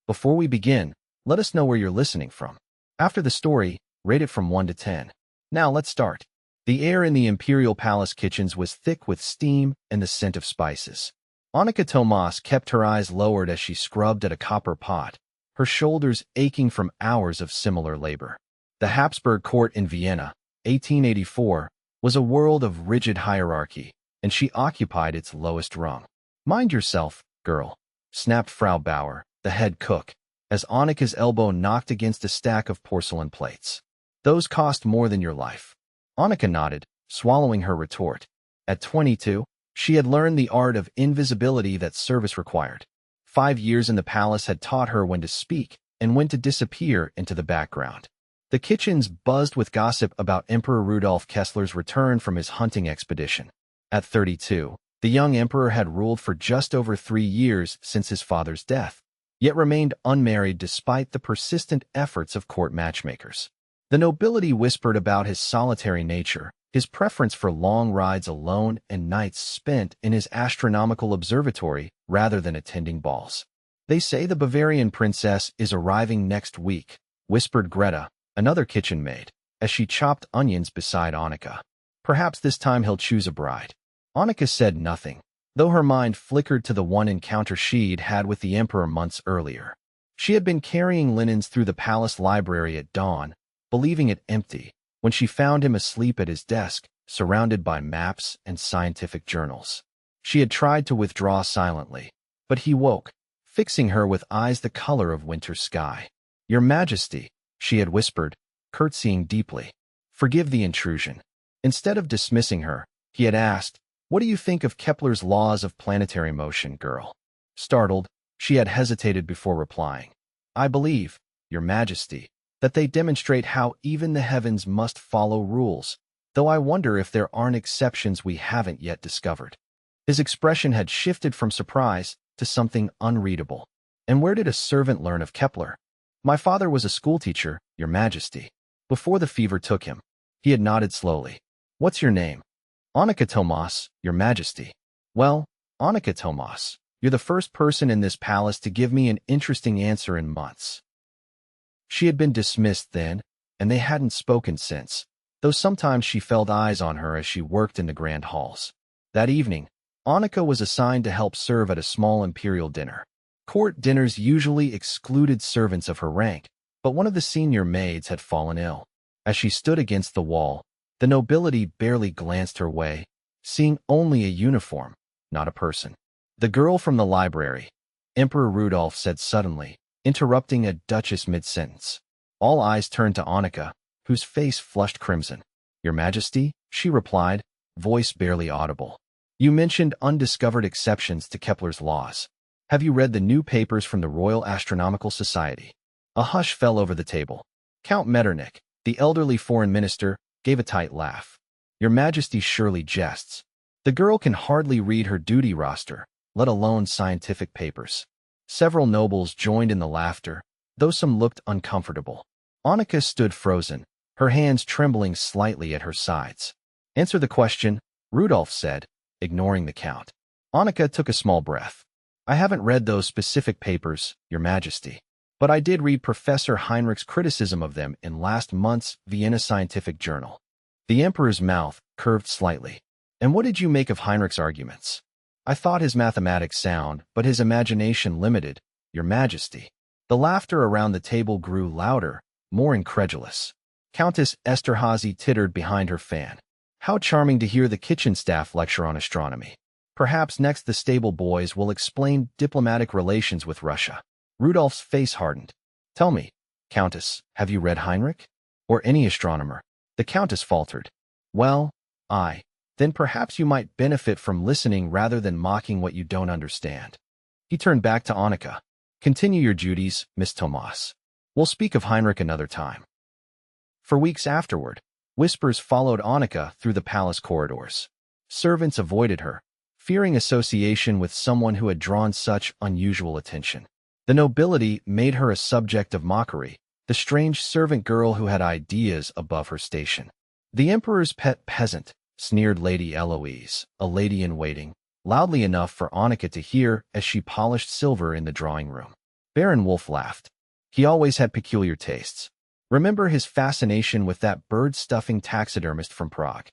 Before we begin, let us know where you're listening from. After the story, rate it from 1 to 10. Now let's start. The air in the imperial palace kitchens was thick with steam and the scent of spices. Annika Tomas kept her eyes lowered as she scrubbed at a copper pot, her shoulders aching from hours of similar labor. The Habsburg court in Vienna, 1884, was a world of rigid hierarchy, and she occupied its lowest rung. "Mind yourself, girl," snapped Frau Bauer, the head cook, as Annika's elbow knocked against a stack of porcelain plates. "Those cost more than your life." Annika nodded, swallowing her retort. At 22, she had learned the art of invisibility that service required. 5 years in the palace had taught her when to speak and when to disappear into the background. The kitchens buzzed with gossip about Emperor Rudolf Kessler's return from his hunting expedition. At 32, the young emperor had ruled for just over 3 years since his father's death, yet remained unmarried despite the persistent efforts of court matchmakers. The nobility whispered about his solitary nature, his preference for long rides alone and nights spent in his astronomical observatory rather than attending balls. "They say the Bavarian princess is arriving next week," whispered Greta, another kitchen maid, as she chopped onions beside Annika. "Perhaps this time he'll choose a bride." Annika said nothing, though her mind flickered to the one encounter she'd had with the emperor months earlier. She had been carrying linens through the palace library at dawn, believing it empty, when she found him asleep at his desk, surrounded by maps and scientific journals. She had tried to withdraw silently, but he woke, fixing her with eyes the color of winter sky. "Your Majesty," she had whispered, curtsying deeply. "Forgive the intrusion." Instead of dismissing her, he had asked, "What do you think of Kepler's laws of planetary motion, girl?" Startled, she had hesitated before replying. "I believe, Your Majesty, that they demonstrate how even the heavens must follow rules, though I wonder if there aren't exceptions we haven't yet discovered." His expression had shifted from surprise to something unreadable. "And where did a servant learn of Kepler?" "My father was a schoolteacher, Your Majesty, before the fever took him." He had nodded slowly. "What's your name?" "Annika Tomas, Your Majesty." "Well, Annika Tomas, you're the first person in this palace to give me an interesting answer in months." She had been dismissed then, and they hadn't spoken since, though sometimes she felt eyes on her as she worked in the grand halls. That evening, Annika was assigned to help serve at a small imperial dinner. Court dinners usually excluded servants of her rank, but one of the senior maids had fallen ill. As she stood against the wall, the nobility barely glanced her way, seeing only a uniform, not a person. "The girl from the library," Emperor Rudolf said suddenly, interrupting a duchess mid-sentence. All eyes turned to Annika, whose face flushed crimson. "Your Majesty," she replied, voice barely audible. "You mentioned undiscovered exceptions to Kepler's laws. Have you read the new papers from the Royal Astronomical Society?" A hush fell over the table. Count Metternich, the elderly foreign minister, gave a tight laugh. "Your Majesty surely jests. The girl can hardly read her duty roster, let alone scientific papers." Several nobles joined in the laughter, though some looked uncomfortable. Annika stood frozen, her hands trembling slightly at her sides. "Answer the question," Rudolf said, ignoring the count. Annika took a small breath. "I haven't read those specific papers, Your Majesty, but I did read Professor Heinrich's criticism of them in last month's Vienna Scientific Journal." The emperor's mouth curved slightly. "And what did you make of Heinrich's arguments?" "I thought his mathematics sound, but his imagination limited, Your Majesty." The laughter around the table grew louder, more incredulous. Countess Esterhazy tittered behind her fan. "How charming to hear the kitchen staff lecture on astronomy. Perhaps next the stable boys will explain diplomatic relations with Russia." Rudolf's face hardened. "Tell me, Countess, have you read Heinrich? Or any astronomer?" The Countess faltered. "Well, then perhaps you might benefit from listening rather than mocking what you don't understand." He turned back to Annika. "Continue your duties, Miss Tomas. We'll speak of Heinrich another time." For weeks afterward, whispers followed Annika through the palace corridors. Servants avoided her, fearing association with someone who had drawn such unusual attention. The nobility made her a subject of mockery, the strange servant girl who had ideas above her station. "The emperor's pet peasant," sneered Lady Eloise, a lady-in-waiting, loudly enough for Annika to hear as she polished silver in the drawing room. Baron Wolf laughed. He always had peculiar tastes. Remember his fascination with that bird-stuffing taxidermist from Prague?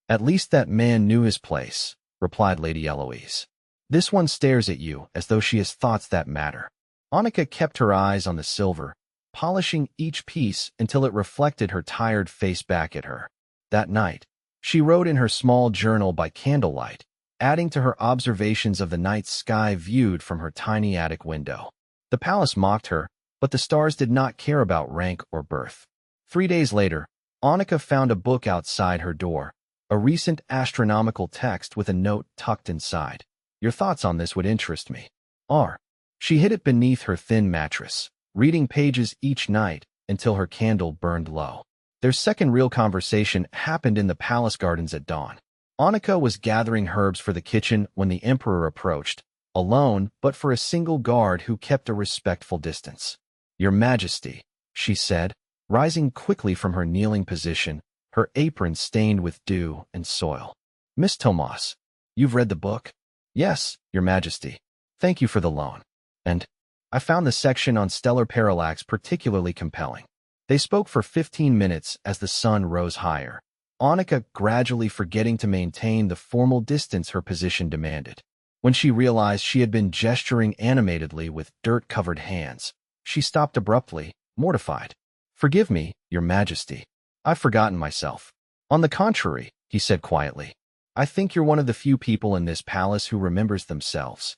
At least that man knew his place, replied Lady Eloise. This one stares at you as though she has thoughts that matter. Annika kept her eyes on the silver, polishing each piece until it reflected her tired face back at her. That night, she wrote in her small journal by candlelight, adding to her observations of the night sky viewed from her tiny attic window. The palace mocked her, but the stars did not care about rank or birth. 3 days later, Annika found a book outside her door, a recent astronomical text with a note tucked inside. Your thoughts on this would interest me. R. She hid it beneath her thin mattress, reading pages each night until her candle burned low. Their second real conversation happened in the palace gardens at dawn. Annika was gathering herbs for the kitchen when the emperor approached, alone but for a single guard who kept a respectful distance. Your Majesty, she said, rising quickly from her kneeling position, her apron stained with dew and soil. Miss Tomas, you've read the book? Yes, Your Majesty. Thank you for the loan. And I found the section on stellar parallax particularly compelling. They spoke for 15 minutes as the sun rose higher, Annika gradually forgetting to maintain the formal distance her position demanded. When she realized she had been gesturing animatedly with dirt-covered hands, she stopped abruptly, mortified. Forgive me, Your Majesty. I've forgotten myself. On the contrary, he said quietly, I think you're one of the few people in this palace who remembers themselves.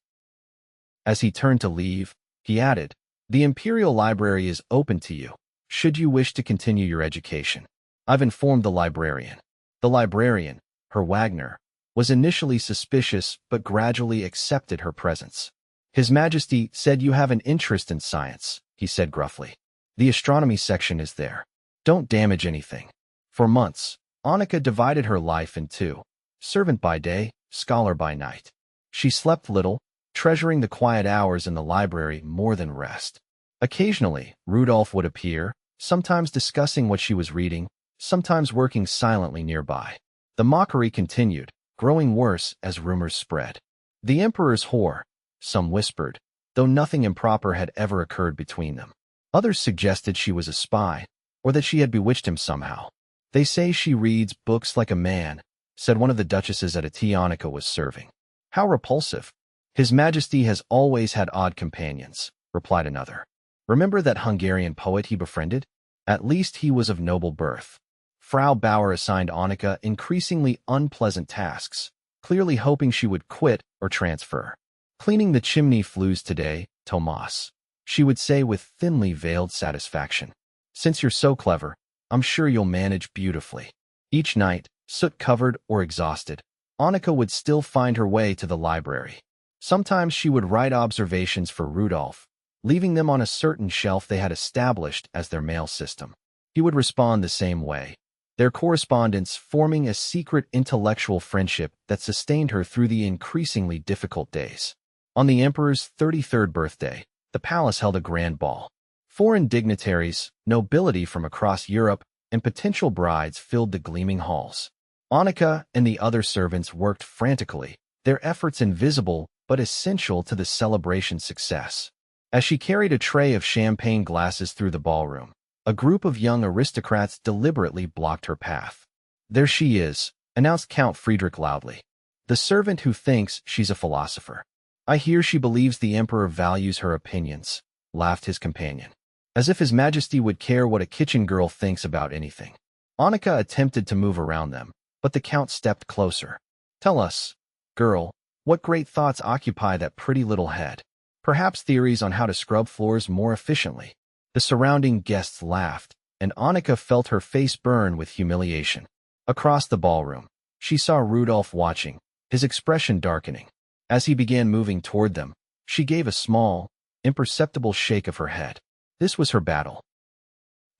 As he turned to leave, he added, the Imperial Library is open to you, should you wish to continue your education. I've informed the librarian. The librarian, Herr Wagner, was initially suspicious but gradually accepted her presence. His Majesty said you have an interest in science, he said gruffly. The astronomy section is there. Don't damage anything. For months, Annika divided her life in two, servant by day, scholar by night. She slept little, treasuring the quiet hours in the library more than rest. Occasionally, Rudolf would appear, sometimes discussing what she was reading, sometimes working silently nearby. The mockery continued, growing worse as rumors spread. The emperor's whore, some whispered, though nothing improper had ever occurred between them. Others suggested she was a spy, or that she had bewitched him somehow. They say she reads books like a man, said one of the duchesses at a tea Annika was serving. How repulsive. His Majesty has always had odd companions, replied another. Remember that Hungarian poet he befriended? At least he was of noble birth. Frau Bauer assigned Annika increasingly unpleasant tasks, clearly hoping she would quit or transfer. Cleaning the chimney flues today, Tomas, she would say with thinly veiled satisfaction. Since you're so clever, I'm sure you'll manage beautifully. Each night, soot-covered or exhausted, Annika would still find her way to the library. Sometimes she would write observations for Rudolf, leaving them on a certain shelf they had established as their mail system. He would respond the same way, their correspondence forming a secret intellectual friendship that sustained her through the increasingly difficult days. On the emperor's 33rd birthday, the palace held a grand ball. Foreign dignitaries, nobility from across Europe, and potential brides filled the gleaming halls. Annika and the other servants worked frantically, their efforts invisible but essential to the celebration's success. As she carried a tray of champagne glasses through the ballroom, a group of young aristocrats deliberately blocked her path. There she is, announced Count Friedrich loudly. The servant who thinks she's a philosopher. I hear she believes the emperor values her opinions, laughed his companion. As if His Majesty would care what a kitchen girl thinks about anything. Annika attempted to move around them, but the count stepped closer. Tell us, girl, what great thoughts occupy that pretty little head? Perhaps theories on how to scrub floors more efficiently. The surrounding guests laughed, and Annika felt her face burn with humiliation. Across the ballroom, she saw Rudolf watching, his expression darkening. As he began moving toward them, she gave a small, imperceptible shake of her head. This was her battle.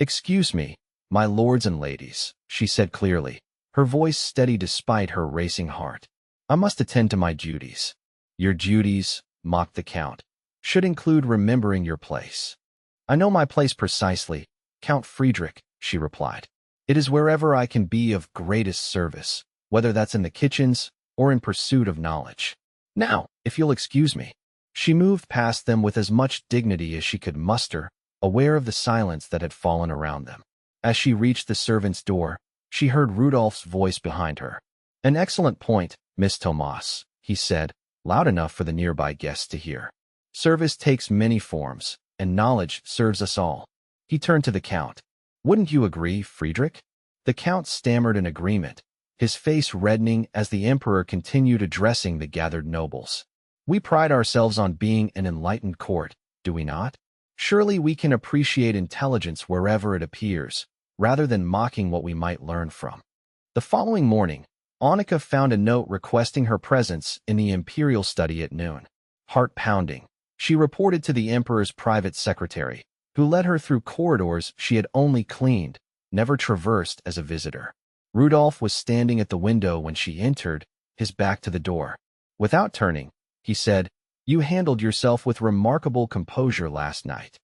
Excuse me, my lords and ladies, she said clearly, her voice steady despite her racing heart. I must attend to my duties. Your duties, mocked the count, should include remembering your place. I know my place precisely, Count Friedrich, she replied. It is wherever I can be of greatest service, whether that's in the kitchens or in pursuit of knowledge. Now, if you'll excuse me. She moved past them with as much dignity as she could muster, aware of the silence that had fallen around them. As she reached the servant's door, she heard Rudolf's voice behind her. "An excellent point, Miss Tomas," he said, loud enough for the nearby guests to hear. "Service takes many forms, and knowledge serves us all." He turned to the Count. "Wouldn't you agree, Friedrich?" The Count stammered an agreement, his face reddening as the Emperor continued addressing the gathered nobles. "We pride ourselves on being an enlightened court, do we not? Surely we can appreciate intelligence wherever it appears, rather than mocking what we might learn from." The following morning, Annika found a note requesting her presence in the imperial study at noon. Heart-pounding, she reported to the Emperor's private secretary, who led her through corridors she had only cleaned, never traversed as a visitor. Rudolf was standing at the window when she entered, his back to the door. Without turning, he said, "You handled yourself with remarkable composure last night."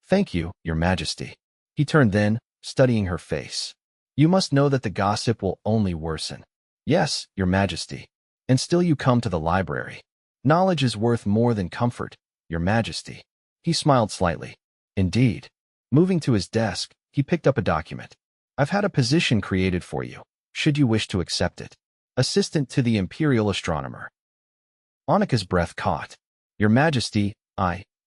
"Thank you, Your Majesty." He turned then, studying her face. "You must know that the gossip will only worsen." "Yes, Your Majesty. And still you come to the library. Knowledge is worth more than comfort, Your Majesty." He smiled slightly. "Indeed." Moving to his desk, he picked up a document. "I've had a position created for you, should you wish to accept it. Assistant to the Imperial Astronomer." Annika's breath caught. "Your Majesty,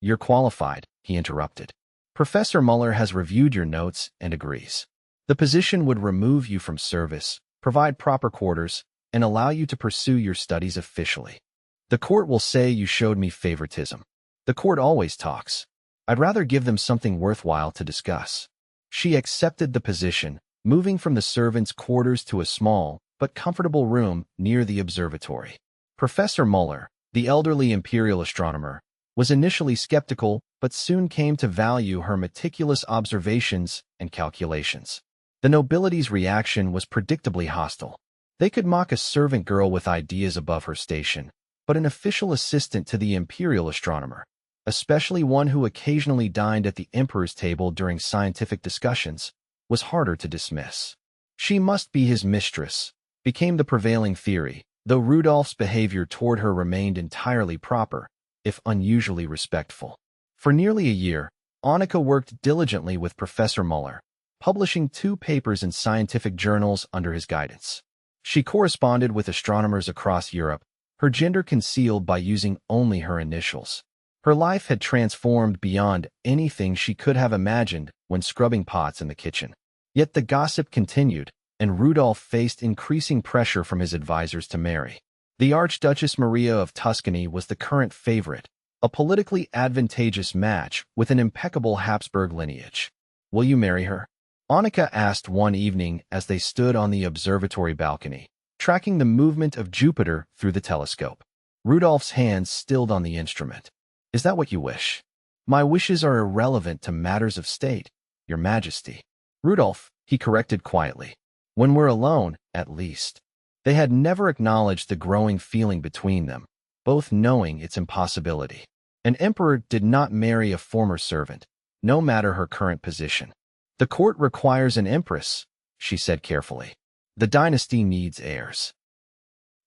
you're qualified," he interrupted. "Professor Muller has reviewed your notes and agrees. The position would remove you from service, provide proper quarters, and allow you to pursue your studies officially. The court will say you showed me favoritism. The court always talks. I'd rather give them something worthwhile to discuss." She accepted the position, moving from the servants' quarters to a small but comfortable room near the observatory. Professor Muller, the elderly imperial astronomer, was initially skeptical but soon came to value her meticulous observations and calculations. The nobility's reaction was predictably hostile. They could mock a servant girl with ideas above her station, but an official assistant to the imperial astronomer, especially one who occasionally dined at the emperor's table during scientific discussions, was harder to dismiss. She must be his mistress, became the prevailing theory, though Rudolf's behavior toward her remained entirely proper, if unusually respectful. For nearly a year, Annika worked diligently with Professor Muller, publishing 2 papers in scientific journals under his guidance. She corresponded with astronomers across Europe, her gender concealed by using only her initials. Her life had transformed beyond anything she could have imagined when scrubbing pots in the kitchen. Yet the gossip continued, and Rudolf faced increasing pressure from his advisors to marry. The Archduchess Maria of Tuscany was the current favorite, a politically advantageous match with an impeccable Habsburg lineage. "Will you marry her?" Annika asked one evening as they stood on the observatory balcony, tracking the movement of Jupiter through the telescope. Rudolf's hands stilled on the instrument. "Is that what you wish?" "My wishes are irrelevant to matters of state, Your Majesty." "Rudolf," he corrected quietly. "When we're alone, at least." They had never acknowledged the growing feeling between them, both knowing its impossibility. An emperor did not marry a former servant, no matter her current position. "The court requires an empress," she said carefully. "The dynasty needs heirs."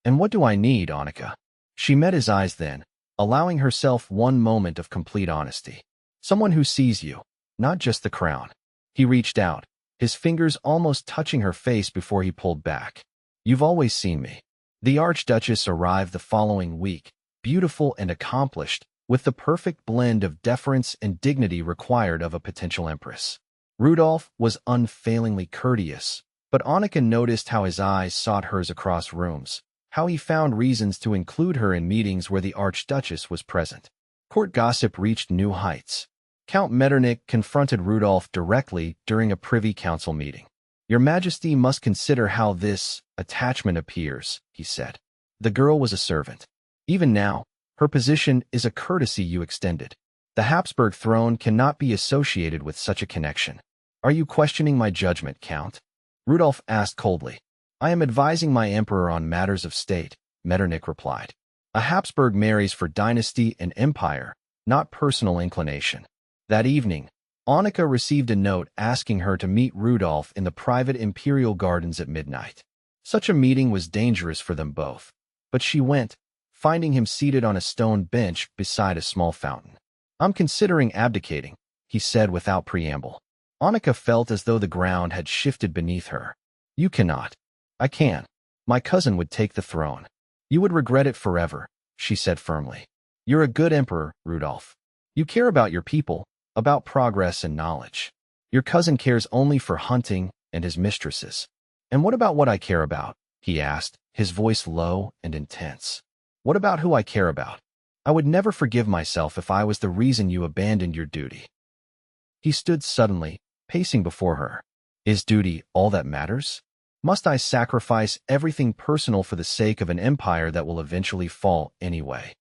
"And what do I need, Annika?" She met his eyes then, allowing herself one moment of complete honesty. "Someone who sees you, not just the crown." He reached out, his fingers almost touching her face before he pulled back. "You've always seen me." The Archduchess arrived the following week, beautiful and accomplished, with the perfect blend of deference and dignity required of a potential empress. Rudolf was unfailingly courteous, but Annika noticed how his eyes sought hers across rooms, how he found reasons to include her in meetings where the Archduchess was present. Court gossip reached new heights. Count Metternich confronted Rudolf directly during a Privy Council meeting. "Your Majesty must consider how this attachment appears," he said. "The girl was a servant. Even now, her position is a courtesy you extended. The Habsburg throne cannot be associated with such a connection." "Are you questioning my judgment, Count?" Rudolf asked coldly. "I am advising my emperor on matters of state," Metternich replied. "A Habsburg marries for dynasty and empire, not personal inclination." That evening, Annika received a note asking her to meet Rudolf in the private imperial gardens at midnight. Such a meeting was dangerous for them both, but she went, finding him seated on a stone bench beside a small fountain. "I'm considering abdicating," he said without preamble. Annika felt as though the ground had shifted beneath her. "You cannot." "I can. My cousin would take the throne." "You would regret it forever," she said firmly. "You're a good emperor, Rudolf. You care about your people, about progress and knowledge. Your cousin cares only for hunting and his mistresses." "And what about what I care about?" he asked, his voice low and intense. "What about who I care about? I would never forgive myself if I was the reason you abandoned your duty." He stood suddenly, pacing before her. "Is duty all that matters? Must I sacrifice everything personal for the sake of an empire that will eventually fall anyway?"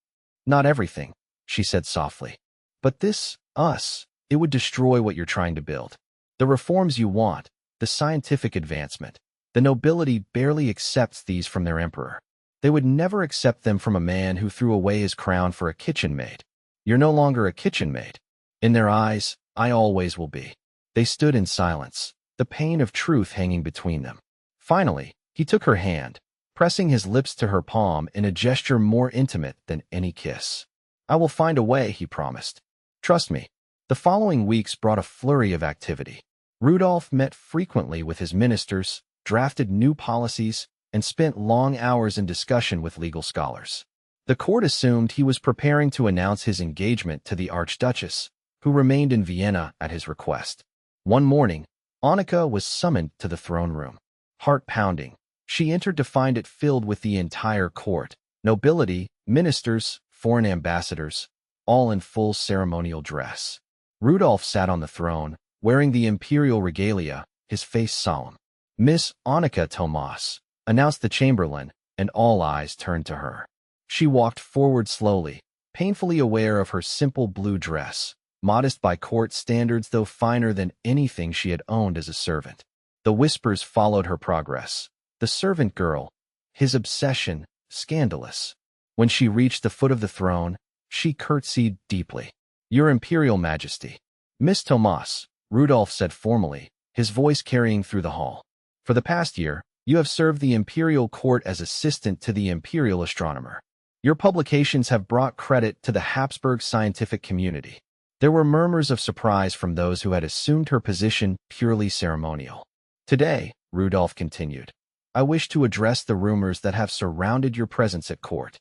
"Not everything," she said softly. "But it would destroy what you're trying to build. The reforms you want, the scientific advancement, the nobility barely accepts these from their emperor. They would never accept them from a man who threw away his crown for a kitchen maid. You're no longer a kitchen maid. In their eyes, I always will be." They stood in silence, the pain of truth hanging between them. Finally, he took her hand, pressing his lips to her palm in a gesture more intimate than any kiss. "I will find a way," he promised. "Trust me." The following weeks brought a flurry of activity. Rudolf met frequently with his ministers, drafted new policies, and spent long hours in discussion with legal scholars. The court assumed he was preparing to announce his engagement to the Archduchess, who remained in Vienna at his request. One morning, Annika was summoned to the throne room. Heart pounding, she entered to find it filled with the entire court, nobility, ministers, foreign ambassadors, all in full ceremonial dress. Rudolf sat on the throne, wearing the imperial regalia, his face solemn. "Miss Annika Tomas," announced the chamberlain, and all eyes turned to her. She walked forward slowly, painfully aware of her simple blue dress, modest by court standards though finer than anything she had owned as a servant. The whispers followed her progress. The servant girl, his obsession, scandalous. When she reached the foot of the throne, she curtsied deeply. "Your Imperial Majesty." "Miss Tomas," Rudolf said formally, his voice carrying through the hall. "For the past year, you have served the imperial court as assistant to the imperial astronomer. Your publications have brought credit to the Habsburg scientific community." There were murmurs of surprise from those who had assumed her position purely ceremonial. "Today," Rudolf continued, "I wish to address the rumors that have surrounded your presence at court."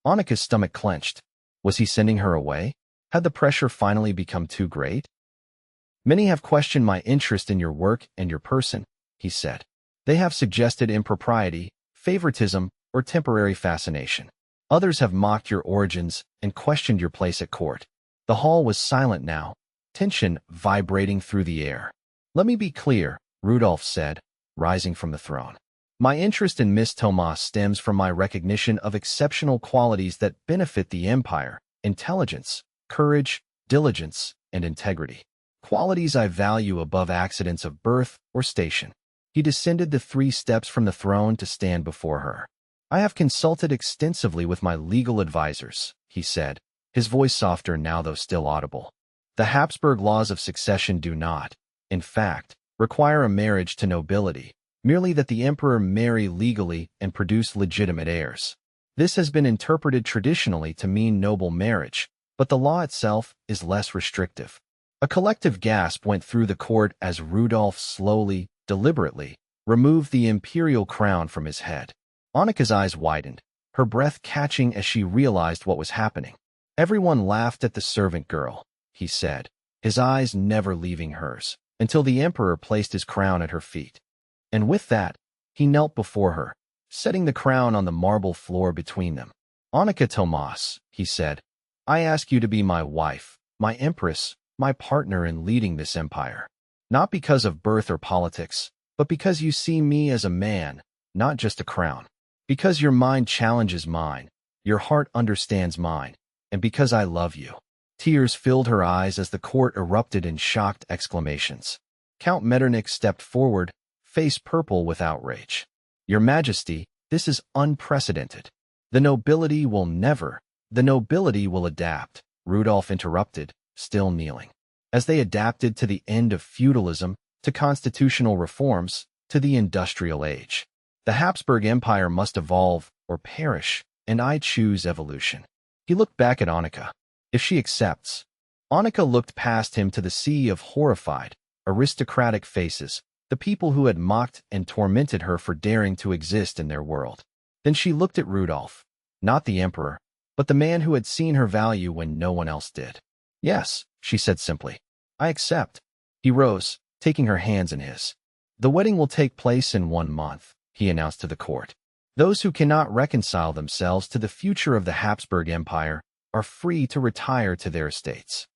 Annika's stomach clenched. Was he sending her away? Had the pressure finally become too great? "Many have questioned my interest in your work and your person," he said. "They have suggested impropriety, favoritism, or temporary fascination. Others have mocked your origins and questioned your place at court." The hall was silent now, tension vibrating through the air. "Let me be clear," Rudolf said, rising from the throne. "My interest in Miss Tomas stems from my recognition of exceptional qualities that benefit the empire: intelligence, courage, diligence, and integrity. Qualities I value above accidents of birth or station." He descended the 3 steps from the throne to stand before her. "I have consulted extensively with my legal advisors," he said, his voice softer now though still audible. "The Habsburg laws of succession do not, in fact, require a marriage to nobility, merely that the emperor marry legally and produce legitimate heirs. This has been interpreted traditionally to mean noble marriage, but the law itself is less restrictive." A collective gasp went through the court as Rudolf slowly, deliberately, removed the imperial crown from his head. Annika's eyes widened, her breath catching as she realized what was happening. "Everyone laughed at the servant girl," he said, his eyes never leaving hers, until the emperor placed his crown at her feet. And with that, he knelt before her, setting the crown on the marble floor between them. "Annika Tomas," he said, "I ask you to be my wife, my empress, my partner in leading this empire. Not because of birth or politics, but because you see me as a man, not just a crown. Because your mind challenges mine, your heart understands mine, and because I love you." Tears filled her eyes as the court erupted in shocked exclamations. Count Metternich stepped forward, face purple with outrage. "Your Majesty, this is unprecedented. The nobility will adapt," Rudolf interrupted, still kneeling. "As they adapted to the end of feudalism, to constitutional reforms, to the industrial age. The Habsburg Empire must evolve or perish, and I choose evolution. He looked back at Annika. If she accepts. Annika looked past him to the sea of horrified, aristocratic faces, the people who had mocked and tormented her for daring to exist in their world. Then she looked at Rudolf, not the emperor, but the man who had seen her value when no one else did. Yes, she said simply. I accept. He rose, taking her hands in his. The wedding will take place in 1 month, he announced to the court. Those who cannot reconcile themselves to the future of the Habsburg Empire are free to retire to their estates.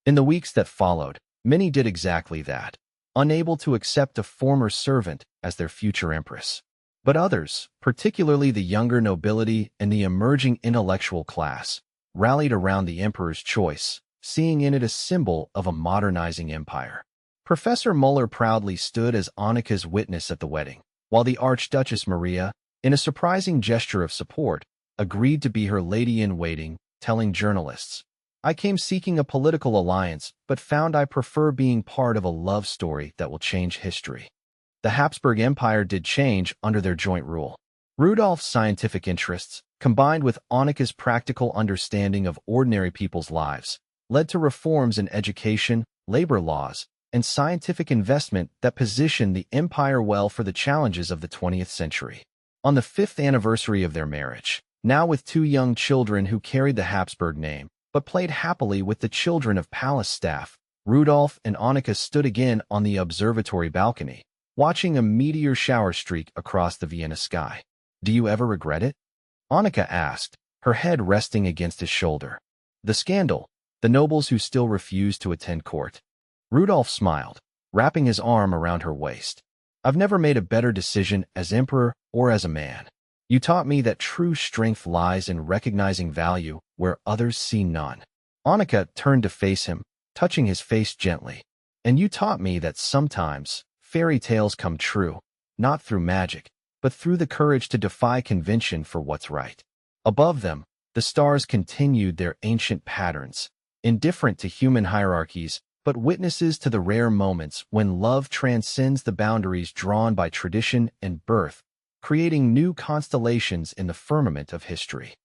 In the weeks that followed, many did exactly that, unable to accept a former servant as their future empress. But others, particularly the younger nobility and the emerging intellectual class, rallied around the emperor's choice, seeing in it a symbol of a modernizing empire. Professor Muller proudly stood as Annika's witness at the wedding, while the Archduchess Maria, in a surprising gesture of support, agreed to be her lady-in-waiting, telling journalists, I came seeking a political alliance, but found I prefer being part of a love story that will change history. The Habsburg Empire did change under their joint rule. Rudolf's scientific interests, combined with Annika's practical understanding of ordinary people's lives, led to reforms in education, labor laws, and scientific investment that positioned the empire well for the challenges of the 20th century. On the 5th anniversary of their marriage, now with 2 young children who carried the Habsburg name, but played happily with the children of palace staff, Rudolf and Annika stood again on the observatory balcony, watching a meteor shower streak across the Vienna sky. Do you ever regret it? Annika asked, her head resting against his shoulder. The scandal, the nobles who still refused to attend court. Rudolf smiled, wrapping his arm around her waist. I've never made a better decision as emperor or as a man. You taught me that true strength lies in recognizing value where others see none. Annika turned to face him, touching his face gently. And you taught me that sometimes fairy tales come true, not through magic, but through the courage to defy convention for what's right. Above them, the stars continued their ancient patterns, indifferent to human hierarchies, but witnesses to the rare moments when love transcends the boundaries drawn by tradition and birth, creating new constellations in the firmament of history.